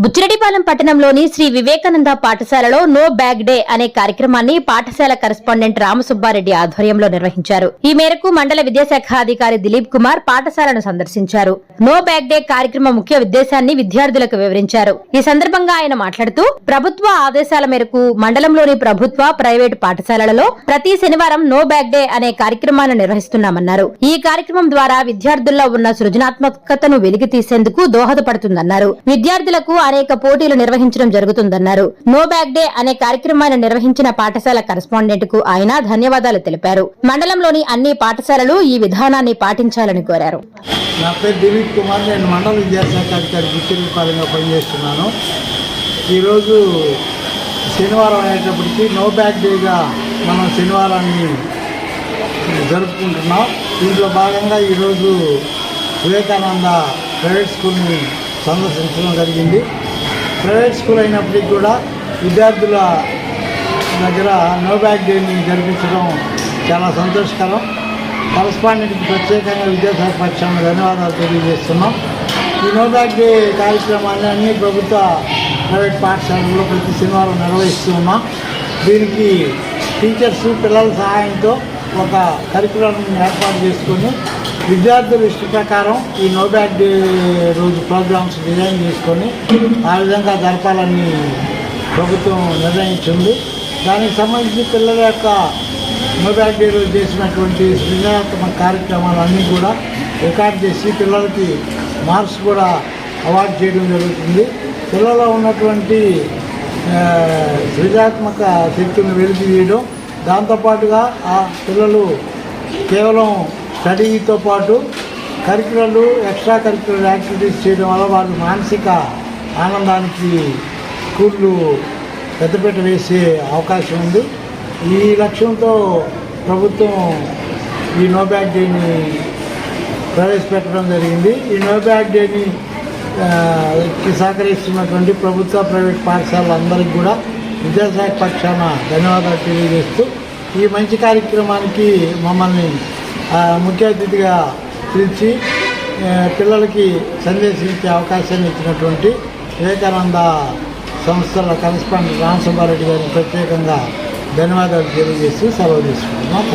బుచ్చిరెడ్డిపాలెం పట్టణంలోని శ్రీ వివేకానంద పాఠశాలలో no bag day అనే కార్యక్రమాన్ని పాఠశాల కరెస్పాండెంట్ రామసుబ్బారెడ్డి ఆధ్వర్యంలో నిర్వహించారు. ఈ మేరకు మండల విద్యాశాఖ అధికారి దిలీప్ కుమార్ పాఠశాలను సందర్శించారు. నో బ్యాగ్ డే కార్యక్రమ ముఖ్య ఉద్దేశాన్ని విద్యార్థులకు వివరించారు. ఈ సందర్భంగా ఆయన మాట్లాడుతూ ప్రభుత్వ ఆదేశాల మేరకు మండలంలోని ప్రభుత్వ, ప్రైవేటు పాఠశాలలలో ప్రతి శనివారం నో బ్యాగ్ డే అనే కార్యక్రమాన్ని నిర్వహిస్తున్నామన్నారు. ఈ కార్యక్రమం ద్వారా విద్యార్థుల్లో ఉన్న సృజనాత్మకతను వెలికి తీసేందుకు దోహదపడుతుందన్నారు. విద్యార్థులకు అనేక పోటీలు నిర్వహించడం జరుగుతుందన్నారు. నో బ్యాగ్ డే అనే కార్యక్రమాన్ని నిర్వహించిన పాఠశాల కరెస్పాండెంట్ కు ఆయన ధన్యవాదాలు తెలిపారు. మండలంలోని అన్ని పాఠశాలలు ఈ విధానాన్ని పాటించాలని కోరారు. నా పేరు దిలీప్ కుమార్, నేను మండల విద్యాశాఖ అధికారి బుచ్చిరెడ్డిపాలెంలో పనిచేస్తున్నాను. ఈరోజు శనివారం అయ్యేటప్పటికి నో బ్యాగ్ డేగా మనం శనివారాన్ని జరుపుకుంటున్నాం. దీంట్లో భాగంగా ఈరోజు వివేకానంద ప్రైవేట్ స్కూల్ని సందర్శించడం జరిగింది. ప్రైవేట్ స్కూల్ అయినప్పటికీ కూడా విద్యార్థుల దగ్గర నో బ్యాగ్ డేని జరిపించడం చాలా సంతోషకరం. కరస్పాండెంట్కి ప్రత్యేకంగా విద్యాశాఖ పక్షాన ధన్యవాదాలు తెలియజేస్తున్నాం. ఈ నో బ్యాగ్ డే కార్యక్రమాన్ని అన్ని ప్రభుత్వ, ప్రైవేట్ పాఠశాలల్లో ప్రతి శనివారం నిర్వహిస్తూ ఉన్నాం. దీనికి టీచర్స్, పిల్లల సహాయంతో ఒక కరికులం ఏర్పాటు చేసుకొని విద్యార్థుల ఇష్ట ప్రకారం ఈ నో బ్యాగ్ డే రోజు ప్రోగ్రామ్స్ డిజైన్ చేసుకొని ఆ విధంగా జరపాలని ప్రభుత్వం నిర్ణయించింది. దానికి సంబంధించి పిల్లల యొక్క నో బ్యాగ్ డే రోజు చేసినటువంటి సృజనాత్మక కార్యక్రమాలన్నీ కూడా రికార్డ్ చేసి పిల్లలకి మార్క్స్ కూడా అవార్డు చేయడం జరుగుతుంది. పిల్లల్లో ఉన్నటువంటి సృజనాత్మక శక్తిని వెలికి తీయడం, దాంతోపాటుగా ఆ పిల్లలు కేవలం స్టడీతో పాటు కరిక్యులర్లు, ఎక్స్ట్రా కరిక్యులర్ యాక్టివిటీస్ చేయడం వల్ల వాళ్ళ మానసిక ఆనందానికి స్కూళ్ళు పెద్దపీట వేసే అవకాశం ఉంది. ఈ లక్ష్యంతో ప్రభుత్వం ఈ నో బ్యాగ్ డేని ప్రవేశపెట్టడం జరిగింది. ఈ నో బ్యాగ్ డేని సహకరిస్తున్నటువంటి ప్రభుత్వ, ప్రైవేట్ పాఠశాలలందరికీ కూడా విద్యాశాఖ పక్షాన ధన్యవాదాలు తెలియజేస్తూ ఈ మంచి కార్యక్రమానికి మమ్మల్ని ముఖ్య అతిథిగా పిలిచి పిల్లలకి సందేశించే అవకాశాన్ని ఇచ్చినటువంటి వివేకానంద సంస్థల కరెస్పాండెంట్ రామసుబ్బారెడ్డి గారికి ప్రత్యేకంగా ధన్యవాదాలు తెలియజేస్తూ సెలవు తీసుకుంటున్నాం.